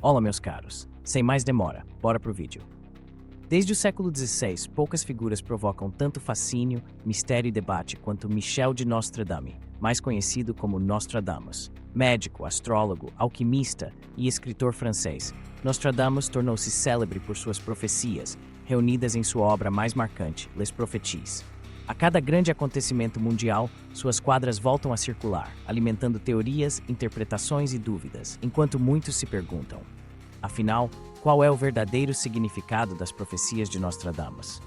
Olá, meus caros. Sem mais demora, bora pro vídeo. Desde o século XVI, poucas figuras provocam tanto fascínio, mistério e debate quanto Michel de Nostradame, mais conhecido como Nostradamus. Médico, astrólogo, alquimista e escritor francês, Nostradamus tornou-se célebre por suas profecias, reunidas em sua obra mais marcante, Les Prophéties. A cada grande acontecimento mundial, suas quadras voltam a circular, alimentando teorias, interpretações e dúvidas, enquanto muitos se perguntam: afinal, qual é o verdadeiro significado das profecias de Nostradamus?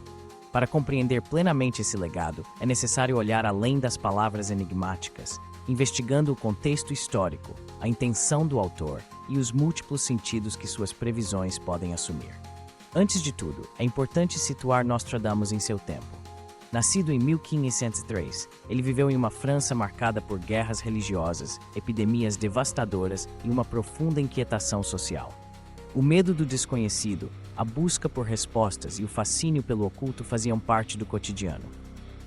Para compreender plenamente esse legado, é necessário olhar além das palavras enigmáticas, investigando o contexto histórico, a intenção do autor e os múltiplos sentidos que suas previsões podem assumir. Antes de tudo, é importante situar Nostradamus em seu tempo. Nascido em 1503, ele viveu em uma França marcada por guerras religiosas, epidemias devastadoras e uma profunda inquietação social. O medo do desconhecido, a busca por respostas e o fascínio pelo oculto faziam parte do cotidiano.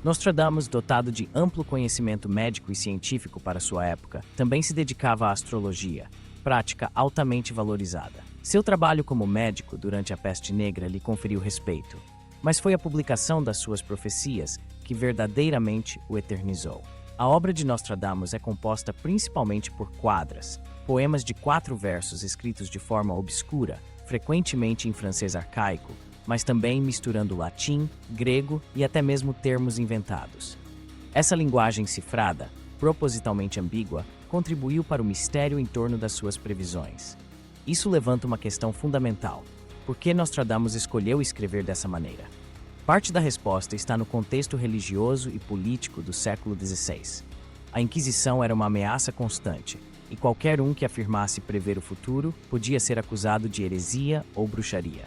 Nostradamus, dotado de amplo conhecimento médico e científico para sua época, também se dedicava à astrologia, prática altamente valorizada. Seu trabalho como médico durante a Peste Negra lhe conferiu respeito, mas foi a publicação das suas profecias que verdadeiramente o eternizou. A obra de Nostradamus é composta principalmente por quadras, poemas de 4 versos escritos de forma obscura, frequentemente em francês arcaico, mas também misturando latim, grego e até mesmo termos inventados. Essa linguagem cifrada, propositalmente ambígua, contribuiu para o mistério em torno das suas previsões. Isso levanta uma questão fundamental: por que Nostradamus escolheu escrever dessa maneira? Parte da resposta está no contexto religioso e político do século XVI. A Inquisição era uma ameaça constante, e qualquer um que afirmasse prever o futuro podia ser acusado de heresia ou bruxaria.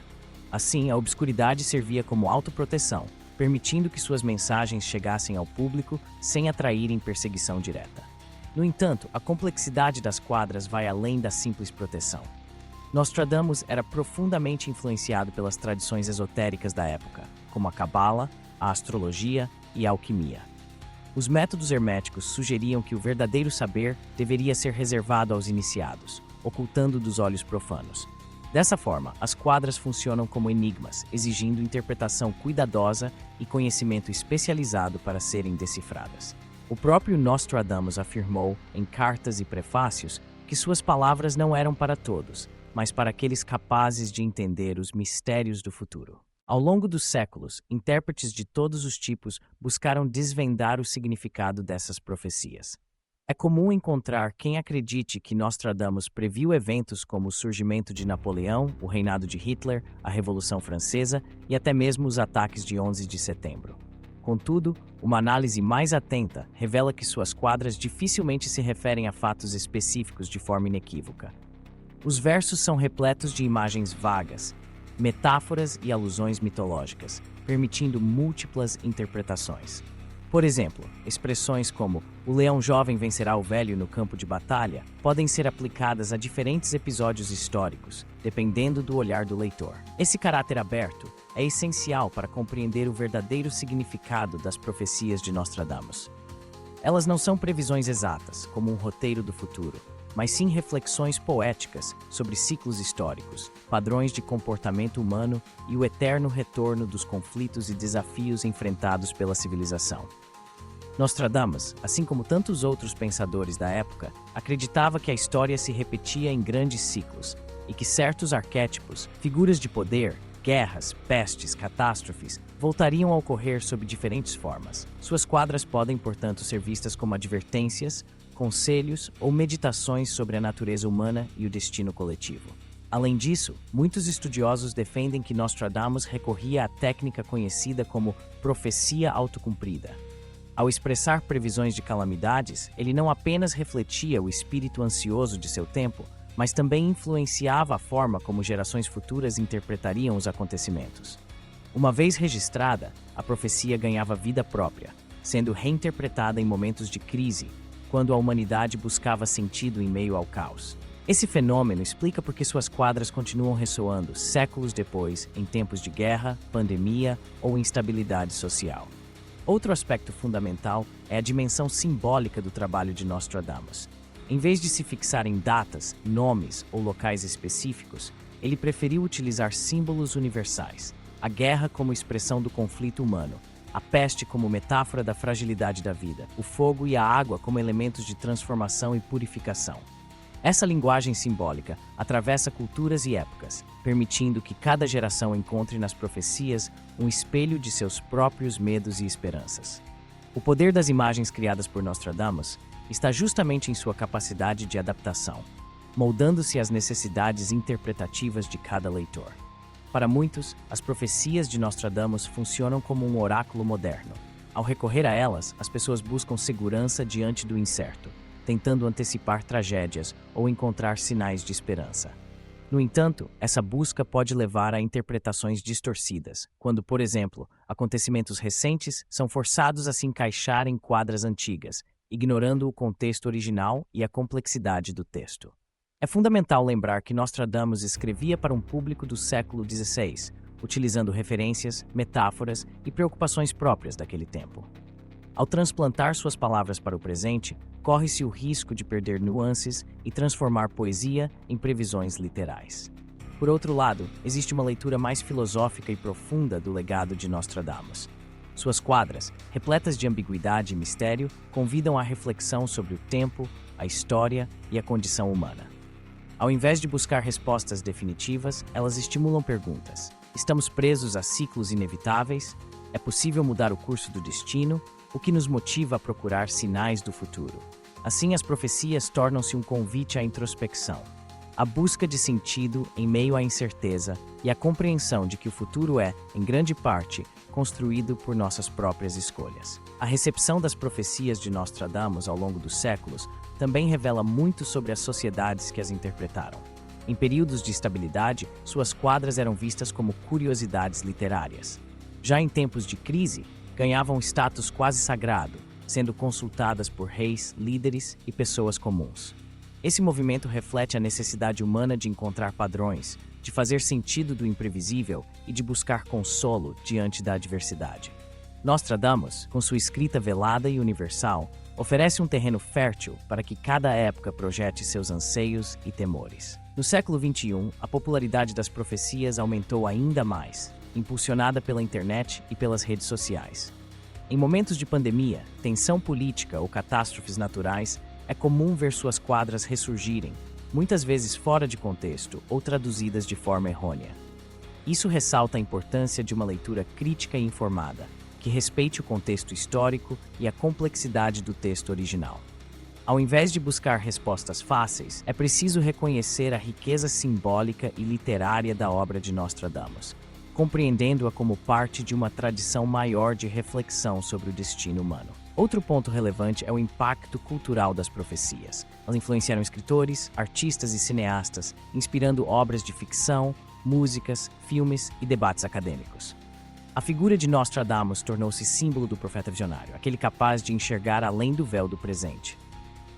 Assim, a obscuridade servia como autoproteção, permitindo que suas mensagens chegassem ao público sem atraírem perseguição direta. No entanto, a complexidade das quadras vai além da simples proteção. Nostradamus era profundamente influenciado pelas tradições esotéricas da época, como a cabala, a astrologia e a alquimia. Os métodos herméticos sugeriam que o verdadeiro saber deveria ser reservado aos iniciados, ocultando dos olhos profanos. Dessa forma, as quadras funcionam como enigmas, exigindo interpretação cuidadosa e conhecimento especializado para serem decifradas. O próprio Nostradamus afirmou, em cartas e prefácios, que suas palavras não eram para todos, mas para aqueles capazes de entender os mistérios do futuro. Ao longo dos séculos, intérpretes de todos os tipos buscaram desvendar o significado dessas profecias. É comum encontrar quem acredite que Nostradamus previu eventos como o surgimento de Napoleão, o reinado de Hitler, a Revolução Francesa e até mesmo os ataques de 11 de setembro. Contudo, uma análise mais atenta revela que suas quadras dificilmente se referem a fatos específicos de forma inequívoca. Os versos são repletos de imagens vagas, metáforas e alusões mitológicas, permitindo múltiplas interpretações. Por exemplo, expressões como "o leão jovem vencerá o velho no campo de batalha" podem ser aplicadas a diferentes episódios históricos, dependendo do olhar do leitor. Esse caráter aberto é essencial para compreender o verdadeiro significado das profecias de Nostradamus. Elas não são previsões exatas, como um roteiro do futuro, mas sim reflexões poéticas sobre ciclos históricos, padrões de comportamento humano e o eterno retorno dos conflitos e desafios enfrentados pela civilização. Nostradamus, assim como tantos outros pensadores da época, acreditava que a história se repetia em grandes ciclos e que certos arquétipos, figuras de poder, guerras, pestes, catástrofes, voltariam a ocorrer sob diferentes formas. Suas quadras podem, portanto, ser vistas como advertências, conselhos ou meditações sobre a natureza humana e o destino coletivo. Além disso, muitos estudiosos defendem que Nostradamus recorria à técnica conhecida como profecia autocumprida. Ao expressar previsões de calamidades, ele não apenas refletia o espírito ansioso de seu tempo, mas também influenciava a forma como gerações futuras interpretariam os acontecimentos. Uma vez registrada, a profecia ganhava vida própria, sendo reinterpretada em momentos de crise, quando a humanidade buscava sentido em meio ao caos. Esse fenômeno explica por que suas quadras continuam ressoando séculos depois, em tempos de guerra, pandemia ou instabilidade social. Outro aspecto fundamental é a dimensão simbólica do trabalho de Nostradamus. Em vez de se fixar em datas, nomes ou locais específicos, ele preferiu utilizar símbolos universais, a guerra como expressão do conflito humano, a peste como metáfora da fragilidade da vida, o fogo e a água como elementos de transformação e purificação. Essa linguagem simbólica atravessa culturas e épocas, permitindo que cada geração encontre nas profecias um espelho de seus próprios medos e esperanças. O poder das imagens criadas por Nostradamus está justamente em sua capacidade de adaptação, moldando-se às necessidades interpretativas de cada leitor. Para muitos, as profecias de Nostradamus funcionam como um oráculo moderno. Ao recorrer a elas, as pessoas buscam segurança diante do incerto, tentando antecipar tragédias ou encontrar sinais de esperança. No entanto, essa busca pode levar a interpretações distorcidas, quando, por exemplo, acontecimentos recentes são forçados a se encaixar em quadras antigas, ignorando o contexto original e a complexidade do texto. É fundamental lembrar que Nostradamus escrevia para um público do século XVI, utilizando referências, metáforas e preocupações próprias daquele tempo. Ao transplantar suas palavras para o presente, corre-se o risco de perder nuances e transformar poesia em previsões literais. Por outro lado, existe uma leitura mais filosófica e profunda do legado de Nostradamus. Suas quadras, repletas de ambiguidade e mistério, convidam à reflexão sobre o tempo, a história e a condição humana. Ao invés de buscar respostas definitivas, elas estimulam perguntas. Estamos presos a ciclos inevitáveis? É possível mudar o curso do destino? O que nos motiva a procurar sinais do futuro? Assim, as profecias tornam-se um convite à introspecção, a busca de sentido em meio à incerteza e a compreensão de que o futuro é, em grande parte, construído por nossas próprias escolhas. A recepção das profecias de Nostradamus ao longo dos séculos também revela muito sobre as sociedades que as interpretaram. Em períodos de estabilidade, suas quadras eram vistas como curiosidades literárias. Já em tempos de crise, ganhavam status quase sagrado, sendo consultadas por reis, líderes e pessoas comuns. Esse movimento reflete a necessidade humana de encontrar padrões, de fazer sentido do imprevisível e de buscar consolo diante da adversidade. Nostradamus, com sua escrita velada e universal, oferece um terreno fértil para que cada época projete seus anseios e temores. No século XXI, a popularidade das profecias aumentou ainda mais, impulsionada pela internet e pelas redes sociais. Em momentos de pandemia, tensão política ou catástrofes naturais, é comum ver suas quadras ressurgirem, muitas vezes fora de contexto ou traduzidas de forma errônea. Isso ressalta a importância de uma leitura crítica e informada, que respeite o contexto histórico e a complexidade do texto original. Ao invés de buscar respostas fáceis, é preciso reconhecer a riqueza simbólica e literária da obra de Nostradamus, compreendendo-a como parte de uma tradição maior de reflexão sobre o destino humano. Outro ponto relevante é o impacto cultural das profecias. Elas influenciaram escritores, artistas e cineastas, inspirando obras de ficção, músicas, filmes e debates acadêmicos. A figura de Nostradamus tornou-se símbolo do profeta visionário, aquele capaz de enxergar além do véu do presente.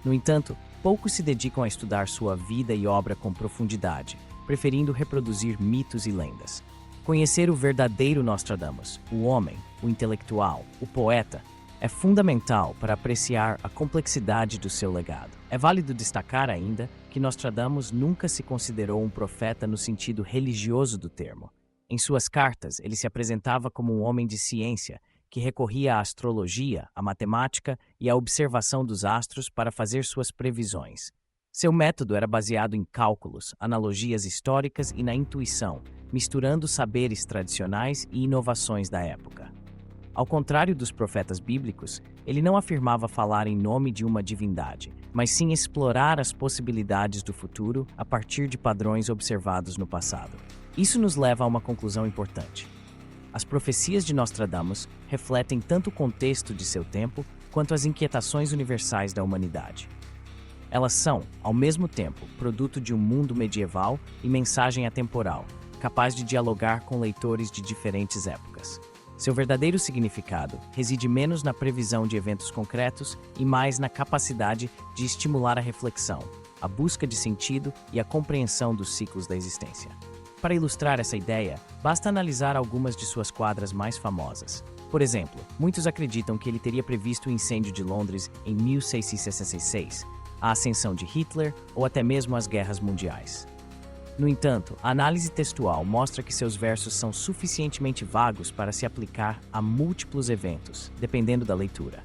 No entanto, poucos se dedicam a estudar sua vida e obra com profundidade, preferindo reproduzir mitos e lendas. Conhecer o verdadeiro Nostradamus, o homem, o intelectual, o poeta, é fundamental para apreciar a complexidade do seu legado. É válido destacar ainda que Nostradamus nunca se considerou um profeta no sentido religioso do termo. Em suas cartas, ele se apresentava como um homem de ciência que recorria à astrologia, à matemática e à observação dos astros para fazer suas previsões. Seu método era baseado em cálculos, analogias históricas e na intuição, misturando saberes tradicionais e inovações da época. Ao contrário dos profetas bíblicos, ele não afirmava falar em nome de uma divindade, mas sim explorar as possibilidades do futuro a partir de padrões observados no passado. Isso nos leva a uma conclusão importante. As profecias de Nostradamus refletem tanto o contexto de seu tempo quanto as inquietações universais da humanidade. Elas são, ao mesmo tempo, produto de um mundo medieval e mensagem atemporal, capaz de dialogar com leitores de diferentes épocas. Seu verdadeiro significado reside menos na previsão de eventos concretos e mais na capacidade de estimular a reflexão, a busca de sentido e a compreensão dos ciclos da existência. Para ilustrar essa ideia, basta analisar algumas de suas quadras mais famosas. Por exemplo, muitos acreditam que ele teria previsto o incêndio de Londres em 1666, a ascensão de Hitler ou até mesmo as guerras mundiais. No entanto, a análise textual mostra que seus versos são suficientemente vagos para se aplicar a múltiplos eventos, dependendo da leitura.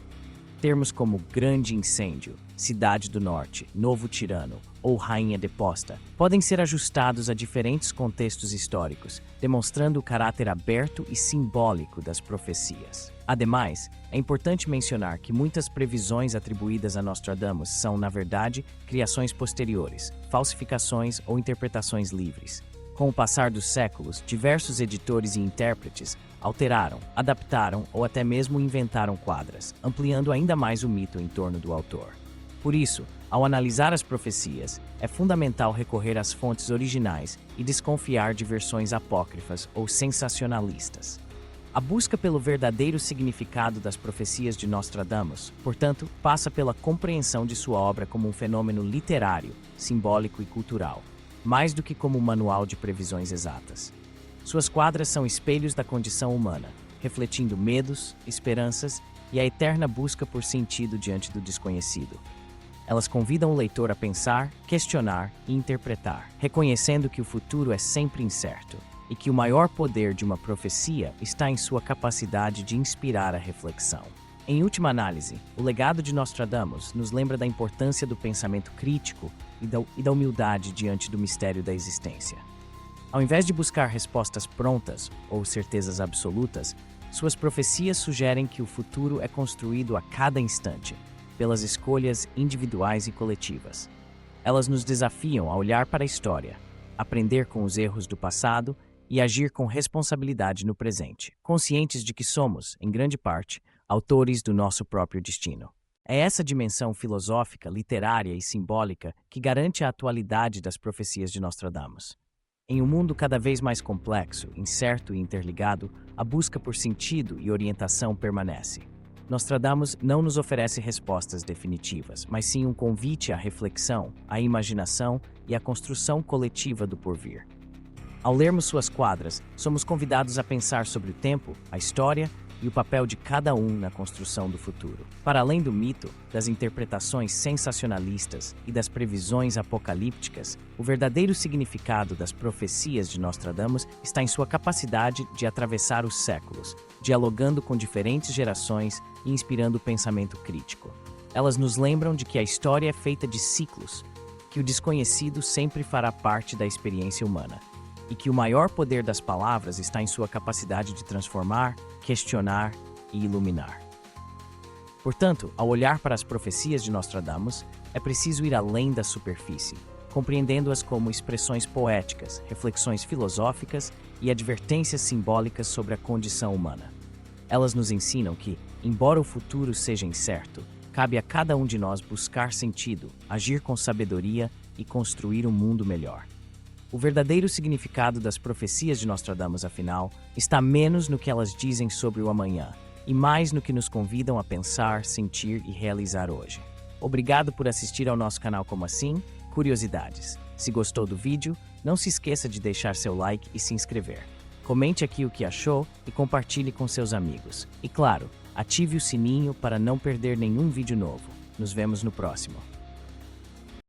Termos como grande incêndio, cidade do norte, novo tirano ou rainha deposta podem ser ajustados a diferentes contextos históricos, demonstrando o caráter aberto e simbólico das profecias. Ademais, é importante mencionar que muitas previsões atribuídas a Nostradamus são, na verdade, criações posteriores, falsificações ou interpretações livres. Com o passar dos séculos, diversos editores e intérpretes alteraram, adaptaram ou até mesmo inventaram quadras, ampliando ainda mais o mito em torno do autor. Por isso, ao analisar as profecias, é fundamental recorrer às fontes originais e desconfiar de versões apócrifas ou sensacionalistas. A busca pelo verdadeiro significado das profecias de Nostradamus, portanto, passa pela compreensão de sua obra como um fenômeno literário, simbólico e cultural, mais do que como um manual de previsões exatas. Suas quadras são espelhos da condição humana, refletindo medos, esperanças e a eterna busca por sentido diante do desconhecido. Elas convidam o leitor a pensar, questionar e interpretar, reconhecendo que o futuro é sempre incerto e que o maior poder de uma profecia está em sua capacidade de inspirar a reflexão. Em última análise, o legado de Nostradamus nos lembra da importância do pensamento crítico e da humildade diante do mistério da existência. Ao invés de buscar respostas prontas ou certezas absolutas, suas profecias sugerem que o futuro é construído a cada instante, pelas escolhas individuais e coletivas. Elas nos desafiam a olhar para a história, aprender com os erros do passado e agir com responsabilidade no presente, conscientes de que somos, em grande parte, autores do nosso próprio destino. É essa dimensão filosófica, literária e simbólica que garante a atualidade das profecias de Nostradamus. Em um mundo cada vez mais complexo, incerto e interligado, a busca por sentido e orientação permanece. Nostradamus não nos oferece respostas definitivas, mas sim um convite à reflexão, à imaginação e à construção coletiva do porvir. Ao lermos suas quadras, somos convidados a pensar sobre o tempo, a história e o papel de cada um na construção do futuro. Para além do mito, das interpretações sensacionalistas e das previsões apocalípticas, o verdadeiro significado das profecias de Nostradamus está em sua capacidade de atravessar os séculos, dialogando com diferentes gerações e inspirando o pensamento crítico. Elas nos lembram de que a história é feita de ciclos, que o desconhecido sempre fará parte da experiência humana, e que o maior poder das palavras está em sua capacidade de transformar, questionar e iluminar. Portanto, ao olhar para as profecias de Nostradamus, é preciso ir além da superfície, compreendendo-as como expressões poéticas, reflexões filosóficas e advertências simbólicas sobre a condição humana. Elas nos ensinam que, embora o futuro seja incerto, cabe a cada um de nós buscar sentido, agir com sabedoria e construir um mundo melhor. O verdadeiro significado das profecias de Nostradamus, afinal, está menos no que elas dizem sobre o amanhã e mais no que nos convidam a pensar, sentir e realizar hoje. Obrigado por assistir ao nosso canal Como Assim? Curiosidades. Se gostou do vídeo, não se esqueça de deixar seu like e se inscrever. Comente aqui o que achou e compartilhe com seus amigos. E claro, ative o sininho para não perder nenhum vídeo novo. Nos vemos no próximo.